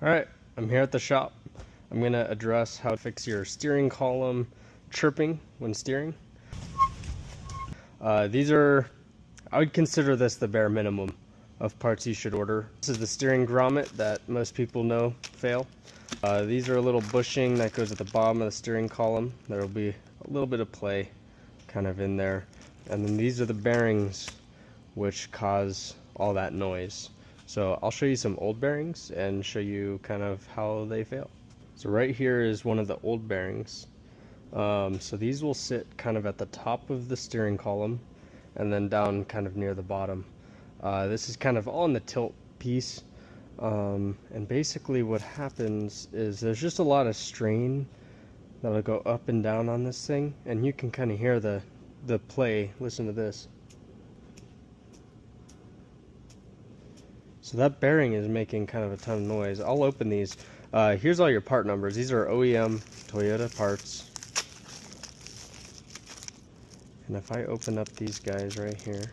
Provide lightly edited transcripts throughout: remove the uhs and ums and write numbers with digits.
Alright, I'm here at the shop. I'm going to address how to fix your steering column chirping when steering. I would consider this the bare minimum of parts you should order. This is the steering grommet that most people know fail. These are a little bushing that goes at the bottom of the steering column. There will be a little bit of play kind of in there. And then these are the bearings which cause all that noise. So I'll show you some old bearings and show you kind of how they fail. So right here is one of the old bearings. So these will sit kind of at the top of the steering column and then down kind of near the bottom. This is kind of all in the tilt piece. And basically what happens is there's just a lot of strain that'll go up and down on this thing, and you can kind of hear the play. Listen to this. So that bearing is making kind of a ton of noise. I'll open these. Here's all your part numbers. These are OEM Toyota parts. And if I open up these guys right here,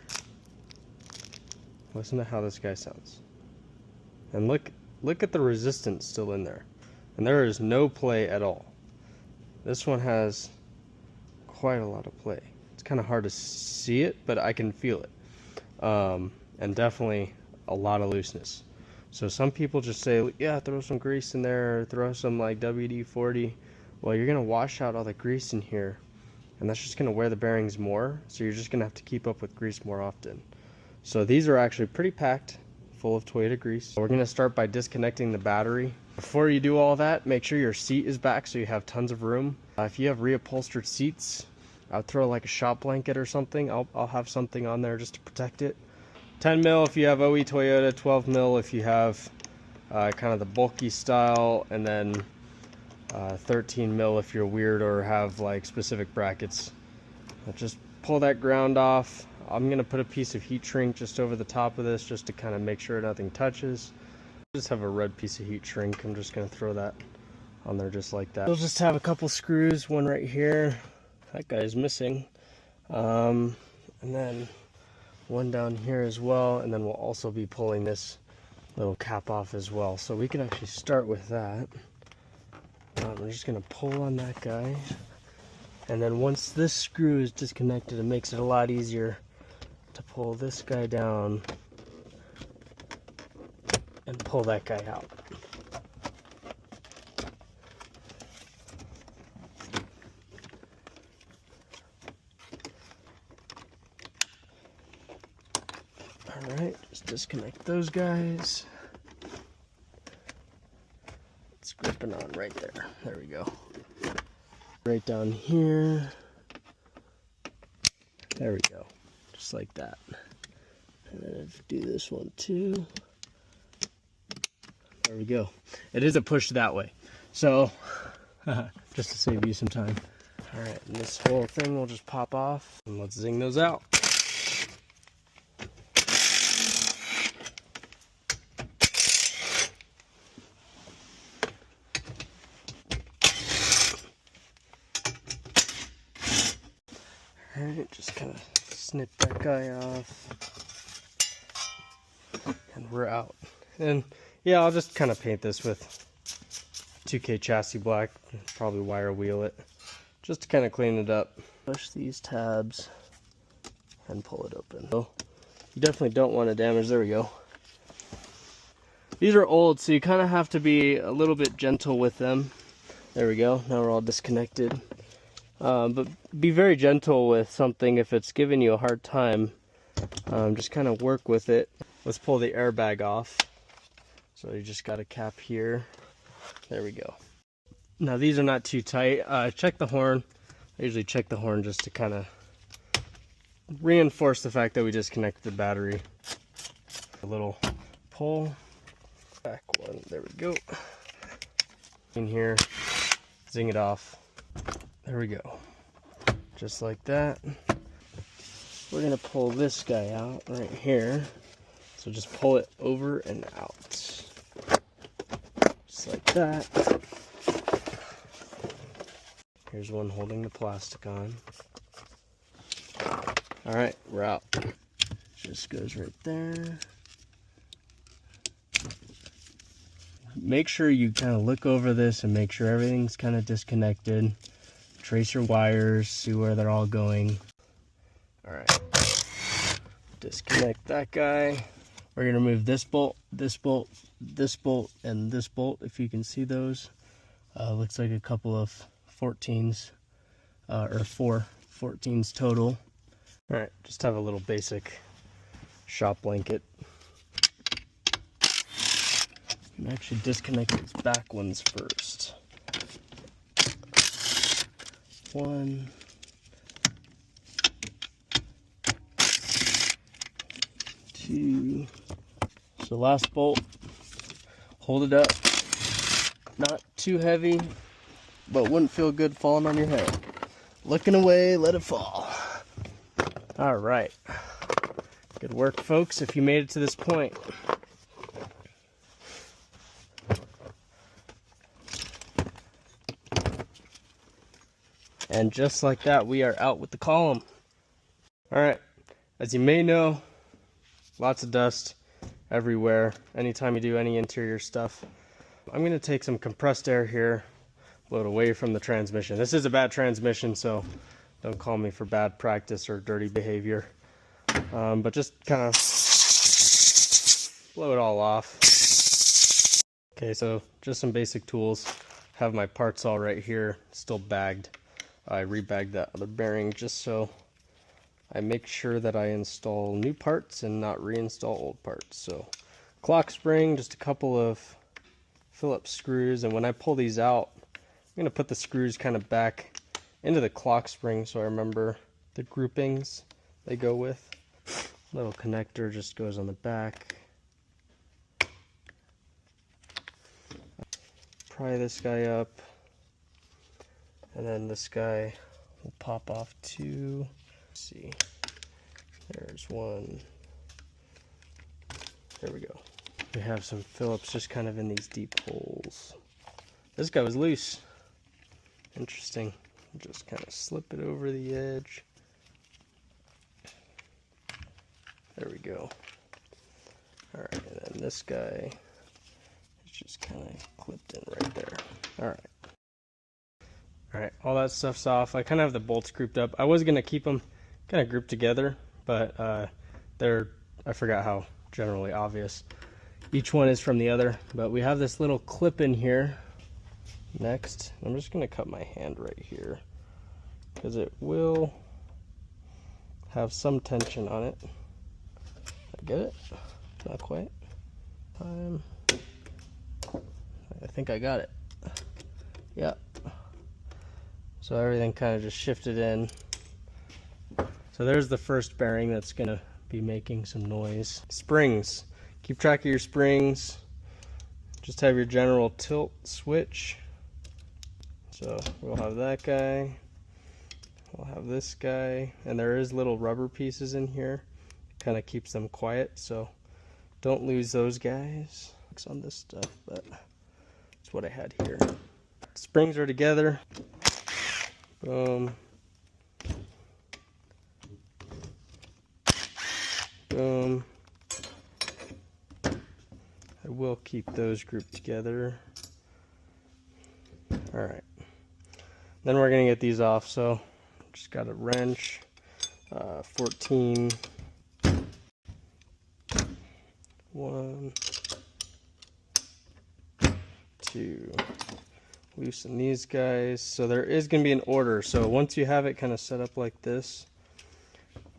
listen to how this guy sounds. And look at the resistance still in there. And there is no play at all. This one has quite a lot of play. It's kind of hard to see it, but I can feel it. And definitely a lot of looseness. So some people just say, yeah, throw some grease in there, or throw some like WD-40. Well, you're gonna wash out all the grease in here, and that's just gonna wear the bearings more, so you're just gonna have to keep up with grease more often. So these are actually pretty packed full of Toyota grease. We're gonna start by disconnecting the battery. Before you do all that, make sure your seat is back so you have tons of room. If you have reupholstered seats, I'd throw like a shop blanket or something. I'll have something on there just to protect it. 10 mil if you have OE Toyota, 12 mil if you have kind of the bulky style, and then 13 mil if you're weird or have like specific brackets. Just pull that ground off. I'm gonna put a piece of heat shrink just over the top of this just to kind of make sure nothing touches. Just have a red piece of heat shrink. I'm just gonna throw that on there just like that. We'll just have a couple screws, one right here. That guy's missing. And then one down here as well, and then we'll also be pulling this little cap off as well. So we can actually start with that. We're just gonna pull on that guy, and then once this screw is disconnected, it makes it a lot easier to pull this guy down and pull that guy out. Alright, just disconnect those guys. It's gripping on right there. There we go. Right down here. There we go. Just like that. And then if do this one too. There we go. It is a push that way. So, just to save you some time. Alright, and this whole thing will just pop off. And let's zing those out. Alright, just kind of snip that guy off, and we're out. And yeah, I'll just kind of paint this with 2K chassis black, probably wire wheel it, just to kind of clean it up. Push these tabs and pull it open. So you definitely don't want to damage, there we go. These are old, so you kind of have to be a little bit gentle with them. There we go, now we're all disconnected. But be very gentle with something if it's giving you a hard time. Just kind of work with it. Let's pull the airbag off. So you just got a cap here. There we go. Now these are not too tight. Check the horn. I usually check the horn just to kind of reinforce the fact that we disconnected the battery. A little pull. Back one. There we go. In here. Zing it off. There we go. Just like that. We're gonna pull this guy out right here. So just pull it over and out. Just like that. Here's one holding the plastic on. Alright, we're out. Just goes right there. make sure you kind of look over this and make sure everything's kind of disconnected. Trace your wires, see where they're all going. All right, disconnect that guy. We're gonna remove this bolt, this bolt, this bolt, and this bolt, if you can see those. Looks like a couple of 14s, or 4 14s total. All right, just have a little basic shop blanket. And actually disconnect these back ones first. 1, 2. So last bolt, hold it up. Not too heavy, but wouldn't feel good falling on your head. Looking away, let it fall. All right. Good work, folks, if you made it to this point. And just like that, we are out with the column. All right, as you may know, lots of dust everywhere anytime you do any interior stuff. I'm gonna take some compressed air here, blow it away from the transmission. This is a bad transmission, so don't call me for bad practice or dirty behavior. But just kind of blow it all off. Okay, so just some basic tools. Have my parts all right here, still bagged. I rebagged that other bearing just so I make sure that I install new parts and not reinstall old parts. So clock spring, just a couple of Phillips screws, and when I pull these out, I'm going to put the screws kind of back into the clock spring so I remember the groupings they go with. Little connector just goes on the back. Pry this guy up. And then this guy will pop off too. Let's see. There's one. There we go. We have some Phillips just kind of in these deep holes. This guy was loose. Interesting. Just kind of slip it over the edge. There we go. Alright, and then this guy is just kind of clipped in right there. Alright. Alright, all that stuff's off. I kind of have the bolts grouped up. I was going to keep them kind of grouped together, but they're, I forgot how generally obvious each one is from the other. But we have this little clip in here next. I'm just going to cut my hand right here because it will have some tension on it. I get it? Not quite. I think I got it. Yep. So everything kind of just shifted in. So there's the first bearing that's going to be making some noise. Springs. Keep track of your springs. Just have your general tilt switch. So we'll have that guy. We'll have this guy. And there is little rubber pieces in here. It kind of keeps them quiet. So don't lose those guys. It's on this stuff, but that's what I had here. Springs are together. Boom. Boom. I will keep those grouped together. Alright. Then we're going to get these off, so just got a wrench. 14. 1, 2. Loosen these guys. So there is going to be an order. So once you have it kind of set up like this,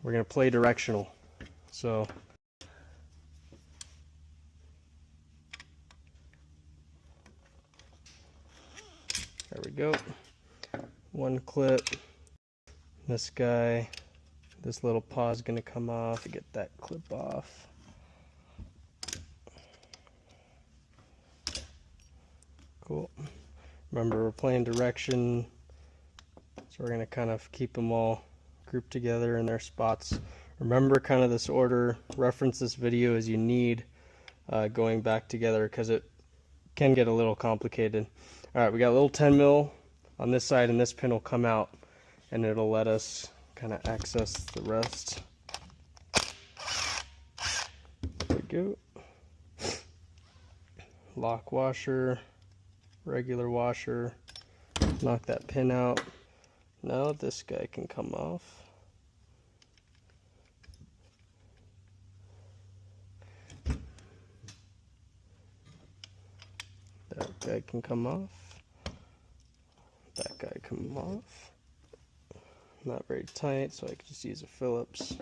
we're going to play directional. So there we go. One clip. This guy, this little paw is going to come off. Get that clip off. Cool. Remember, we're playing direction, so we're going to kind of keep them all grouped together in their spots. Remember kind of this order, reference this video as you need going back together because it can get a little complicated. Alright, we got a little 10 mil on this side and this pin will come out and it'll let us kind of access the rest. There we go. lock washer, regular washer, knock that pin out. Now this guy can come off. That guy can come off. That guy come off. Not very tight, so I can just use a Phillips.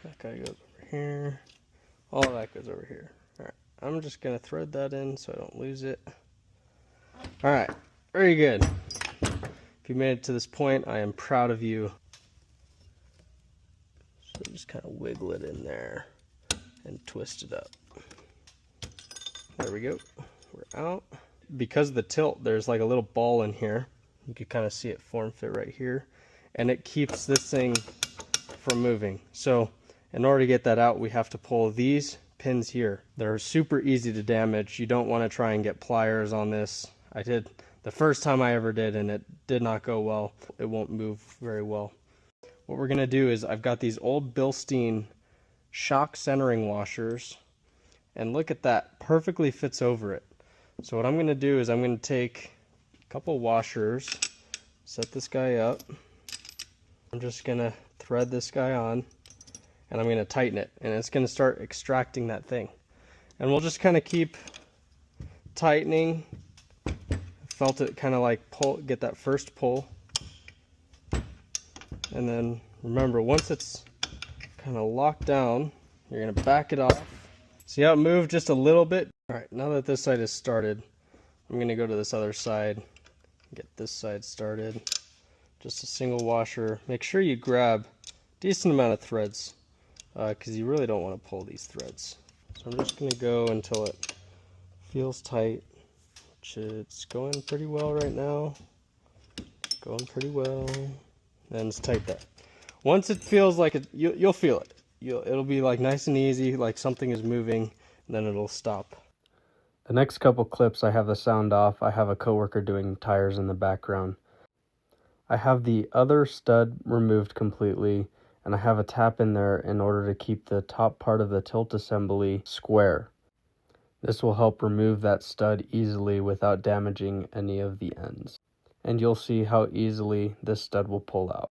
That guy goes over here. All that goes over here. Alright, I'm just going to thread that in so I don't lose it. Alright, very good. If you made it to this point, I am proud of you. So just kind of wiggle it in there and twist it up. There we go. We're out. Because of the tilt, there's like a little ball in here. You can kind of see it form fit right here. And it keeps this thing from moving. So in order to get that out, we have to pull these pins here. They're super easy to damage. You don't want to try and get pliers on this. I did the first time I ever did, and it did not go well. It won't move very well. What we're going to do is I've got these old Bilstein shock centering washers. And look at that. Perfectly fits over it. So what I'm going to do is I'm going to take a couple washers, set this guy up. I'm just going to thread this guy on, and I'm going to tighten it, and it's going to start extracting that thing. And we'll just kind of keep tightening. Felt it kind of like pull, get that first pull. And then remember, once it's kind of locked down, you're going to back it off. See how it moved just a little bit? Alright, now that this side is started, I'm going to go to this other side, get this side started. Just a single washer. Make sure you grab a decent amount of threads, because you really don't want to pull these threads. So I'm just going to go until it feels tight, which it's going pretty well right now. Going pretty well. And it's tight there. Once it feels like it, you'll feel it. It'll be like nice and easy, like something is moving, and then it'll stop. The next couple clips I have the sound off. I have a coworker doing tires in the background. I have the other stud removed completely, and I have a tap in there in order to keep the top part of the tilt assembly square. This will help remove that stud easily without damaging any of the ends. And you'll see how easily this stud will pull out.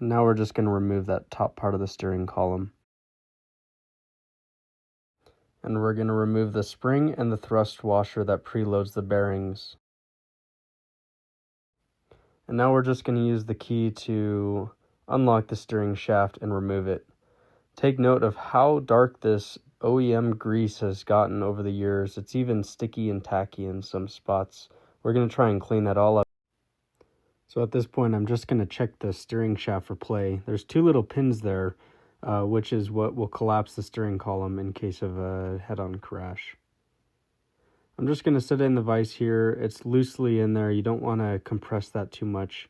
And now we're just going to remove that top part of the steering column. And we're going to remove the spring and the thrust washer that preloads the bearings. And now we're just going to use the key to unlock the steering shaft and remove it. Take note of how dark this OEM grease has gotten over the years. It's even sticky and tacky in some spots. We're going to try and clean that all up. So at this point, I'm just going to check the steering shaft for play. There's two little pins there, which is what will collapse the steering column in case of a head-on crash. I'm just going to set in the vise here. It's loosely in there. You don't want to compress that too much.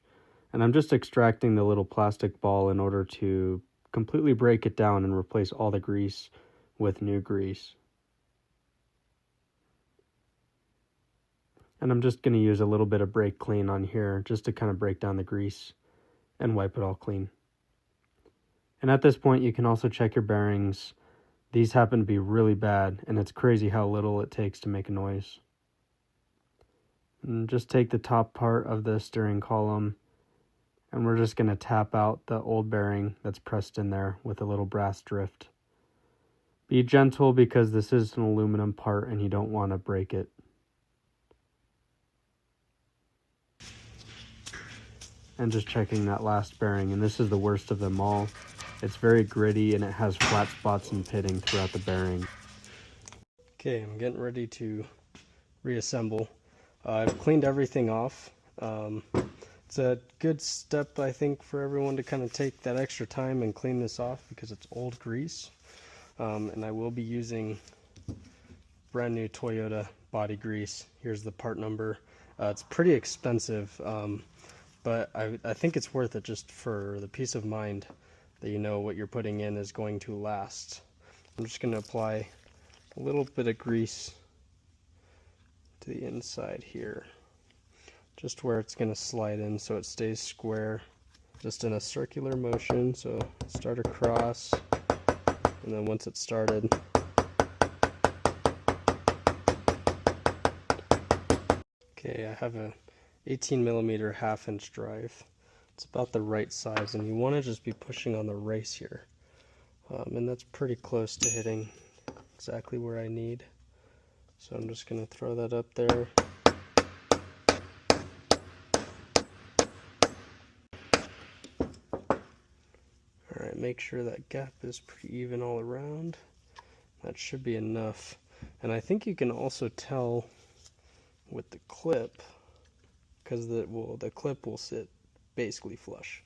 And I'm just extracting the little plastic ball in order to completely break it down and replace all the grease with new grease. And I'm just going to use a little bit of brake clean on here just to kind of break down the grease and wipe it all clean. And at this point, you can also check your bearings. These happen to be really bad, and it's crazy how little it takes to make a noise. And just take the top part of the steering column, and we're just going to tap out the old bearing that's pressed in there with a little brass drift. Be gentle because this is an aluminum part and you don't want to break it. And just checking that last bearing, and this is the worst of them all. It's very gritty and it has flat spots and pitting throughout the bearing. Okay, I'm getting ready to reassemble. I've cleaned everything off. It's a good step, I think, for everyone to kind of take that extra time and clean this off because it's old grease. And I will be using brand new Toyota body grease. Here's the part number. It's pretty expensive. But I think it's worth it just for the peace of mind that you know what you're putting in is going to last. I'm just going to apply a little bit of grease to the inside here, just where it's going to slide in so it stays square just in a circular motion. So start across, and then once it's started, okay, I have a 18mm 1/2" drive. It's about the right size, and you want to just be pushing on the race here. And that's pretty close to hitting exactly where I need. So I'm just going to throw that up there. Alright, make sure that gap is pretty even all around. That should be enough. And I think you can also tell with the clip, because the clip will sit basically flush.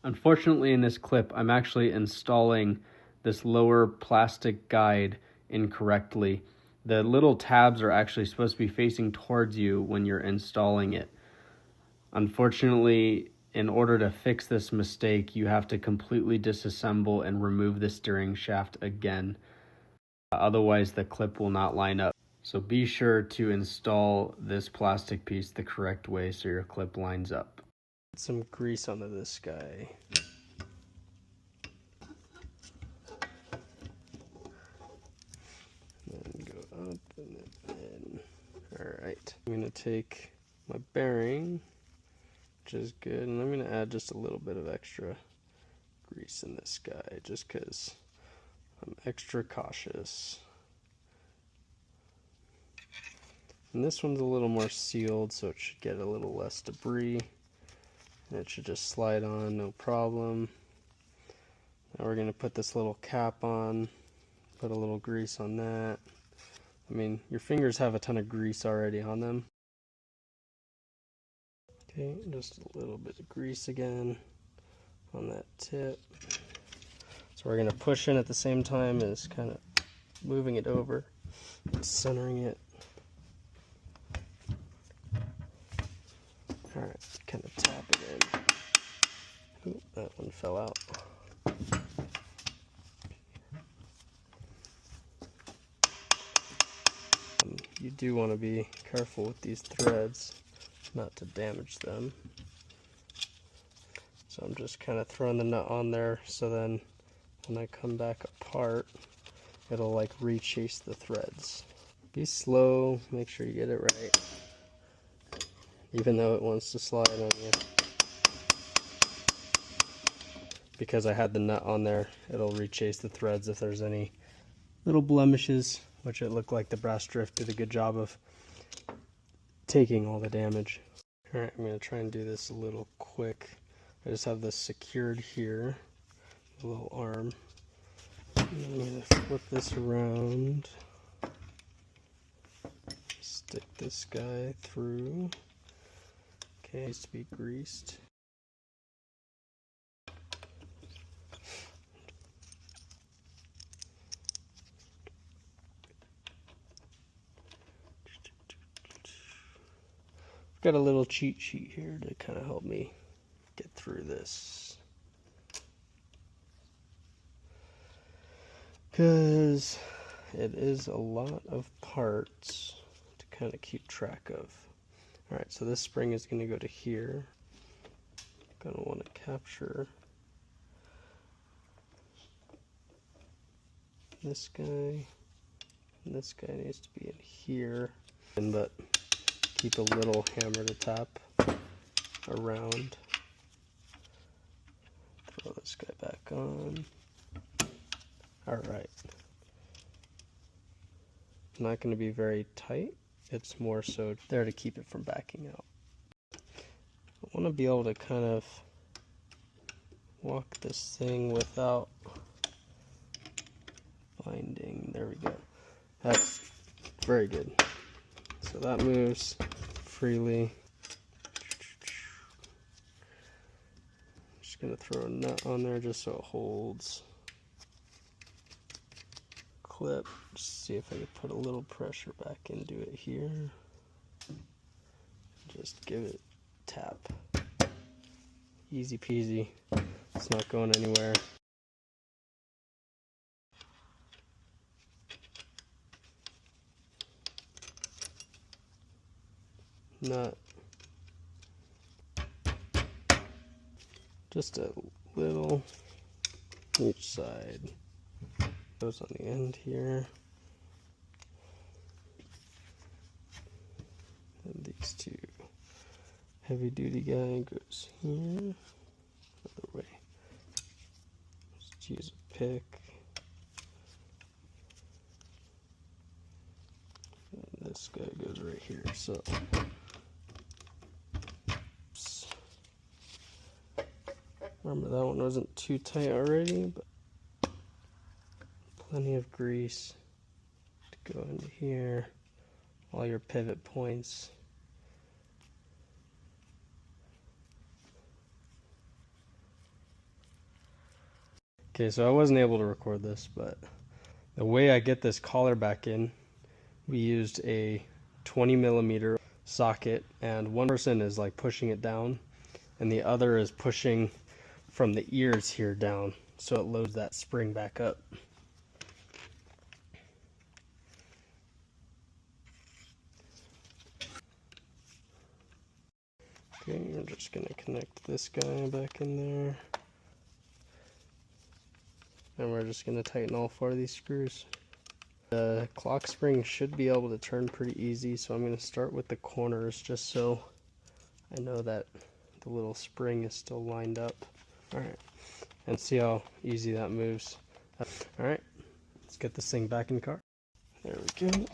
Unfortunately, in this clip, I'm actually installing this lower plastic guide incorrectly. The little tabs are actually supposed to be facing towards you when you're installing it. Unfortunately, in order to fix this mistake, you have to completely disassemble and remove the steering shaft again. Otherwise, the clip will not line up. So be sure to install this plastic piece the correct way so your clip lines up. Some grease onto this guy. Then go up and then in. Alright, I'm going to take my bearing, which is good, and I'm going to add just a little bit of extra grease in this guy just because I'm extra cautious. And this one's a little more sealed, so it should get a little less debris. And it should just slide on, no problem. Now we're going to put this little cap on, put a little grease on that. I mean, your fingers have a ton of grease already on them. Okay, just a little bit of grease again on that tip. So we're going to push in at the same time as kind of moving it over, centering it. Alright, kind of tap it in. Ooh, that one fell out. You do want to be careful with these threads, not to damage them. So I'm just kind of throwing the nut on there, so then when I come back apart, it'll like re-chase the threads. Be slow, make sure you get it right. Even though it wants to slide on you. Because I had the nut on there, it'll re-chase the threads if there's any little blemishes, which it looked like the brass drift did a good job of taking all the damage. Alright, I'm going to try and do this a little quick. I just have this secured here, a little arm. And I'm going to flip this around, stick this guy through. Okay, needs to be greased. I've got a little cheat sheet here to kind of help me get through this. Because it is a lot of parts to kind of keep track of. Alright, so this spring is going to go to here. Going to want to capture this guy. And this guy needs to be in here. But keep a little hammer to tap around. Throw this guy back on. Alright. Not going to be very tight. It's more so there to keep it from backing out. I want to be able to kind of walk this thing without binding. There we go. That's very good. So that moves freely. Just going to throw a nut on there just so it holds. Clip, just see if I can put a little pressure back into it here. Just give it a tap. Easy peasy. It's not going anywhere. Nut. just a little each side. Goes on the end here. And these two. Heavy duty guy goes here. Other way. Just use a pick. And this guy goes right here. So oops. Remember that one wasn't too tight already, but plenty of grease to go into here. All your pivot points. Okay, so I wasn't able to record this, but the way I get this collar back in, we used a 20mm socket, and one person is like pushing it down and the other is pushing from the ears here down, so it loads that spring back up. Okay, we're just going to connect this guy back in there. And we're just going to tighten all 4 of these screws. The clock spring should be able to turn pretty easy, so I'm going to start with the corners just so I know that the little spring is still lined up. Alright, and see how easy that moves. Alright, let's get this thing back in the car. There we go.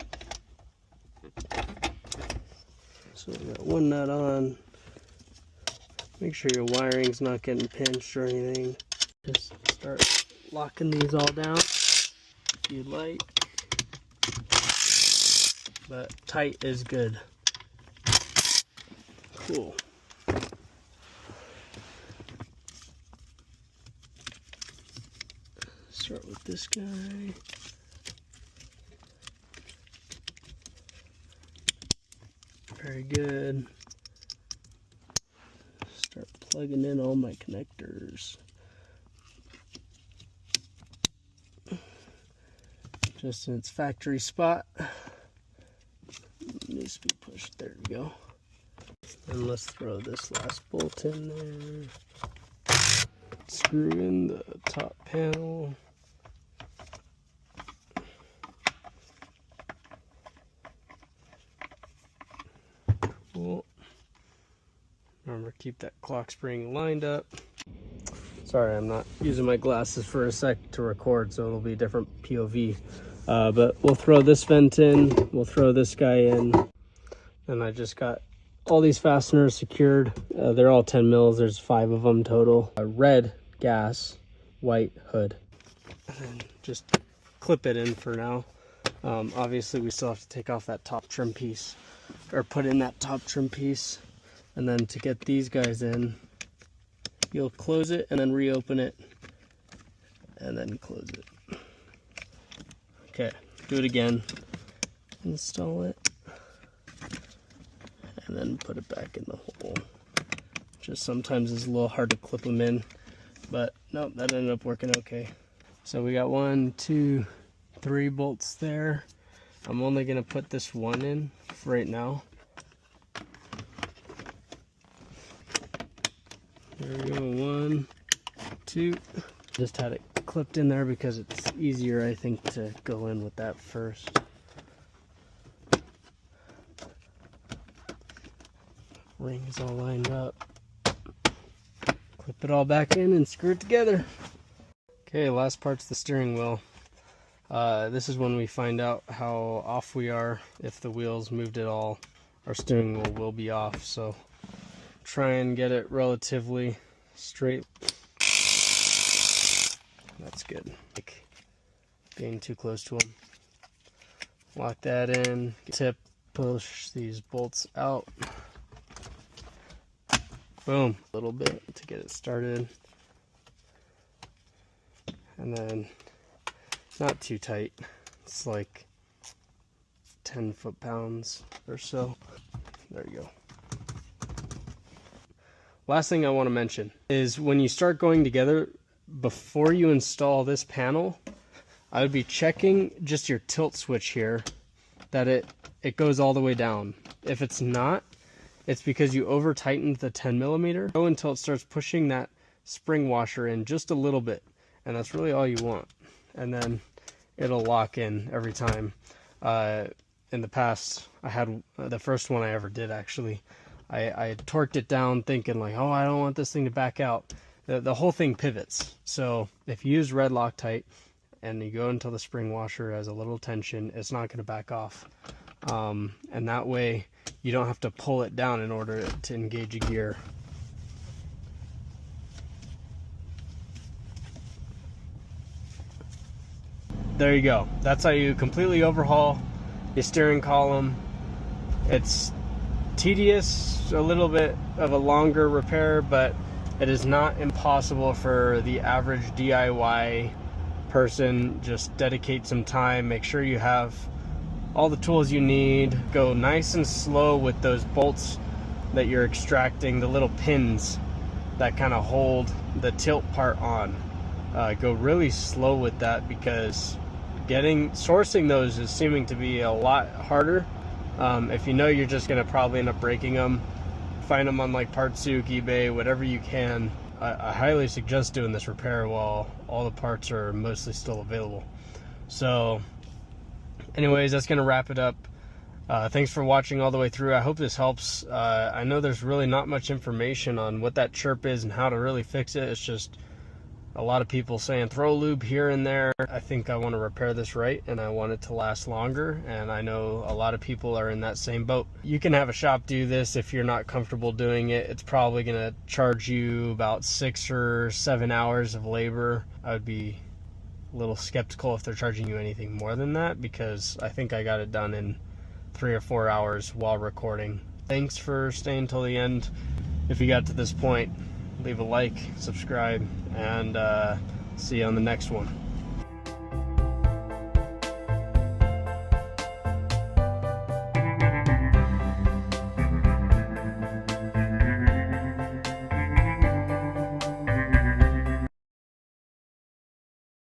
So we got one nut on. Make sure your wiring's not getting pinched or anything. Just start locking these all down if you'd like. But tight is good. Cool. Start with this guy. Very good. Start plugging in all my connectors. Just in its factory spot. Needs to be pushed. There we go. And let's throw this last bolt in there. Screw in the top panel. Cool. Remember, keep that clock spring lined up. Sorry, I'm not using my glasses for a sec to record, so it'll be different POV. But we'll throw this vent in, we'll throw this guy in, and I just got all these fasteners secured. They're all 10 mils, there's 5 of them total. Red gas, white hood. And then just clip it in for now. Obviously we still have to take off that top trim piece, or put in that top trim piece. And then to get these guys in, you'll close it and then reopen it, and then close it. Okay, do it again. Install it, and then put it back in the hole. Just sometimes it's a little hard to clip them in, but nope, that ended up working okay. So we got 1, 2, 3 bolts there. I'm only gonna put this one in for right now. There we go, 1, 2. Just had it clipped in there because it's easier, I think, to go in with that first. Ring is all lined up. Clip it all back in and screw it together. Okay, last part's the steering wheel. This is when we find out how off we are. If the wheels moved at all, our steering wheel will be off. So try and get it relatively straight. That's good. Like being too close to them. Lock that in. Tip, push these bolts out. Boom. A little bit to get it started. And then not too tight. It's like 10 foot-pounds or so. There you go. Last thing I want to mention is when you start going together, before you install this panel, I would be checking just your tilt switch here, that it goes all the way down. If it's not, it's because you over tightened the 10mm. Go until it starts pushing that spring washer in just a little bit, and that's really all you want. And then it'll lock in every time. In the past, I had the first one I ever did actually. I torqued it down thinking like, oh, I don't want this thing to back out. The whole thing pivots. So if you use red Loctite and you go until the spring washer has a little tension, it's not going to back off. And that way you don't have to pull it down in order to engage a gear. There you go. That's how you completely overhaul your steering column. It's tedious, a little bit of a longer repair, but it is not impossible for the average DIY person. Just dedicate some time, make sure you have all the tools you need, go nice and slow with those bolts that you're extracting, the little pins that kind of hold the tilt part on. Go really slow with that, because sourcing those is seeming to be a lot harder. If you know you're just going to probably end up breaking them, find them on like Partsook, eBay, whatever you can. I highly suggest doing this repair while all the parts are mostly still available. So anyways, that's going to wrap it up. Thanks for watching all the way through. I hope this helps. I know there's really not much information on what that chirp is and how to really fix it. It's just a lot of people saying throw lube here and there. I think I want to repair this right, and I want it to last longer, and I know a lot of people are in that same boat. You can have a shop do this if you're not comfortable doing it. It's probably going to charge you about 6 or 7 hours of labor. I would be a little skeptical if they're charging you anything more than that, because I think I got it done in 3 or 4 hours while recording. Thanks for staying till the end. If you got to this point, leave a like, subscribe, and see you on the next one.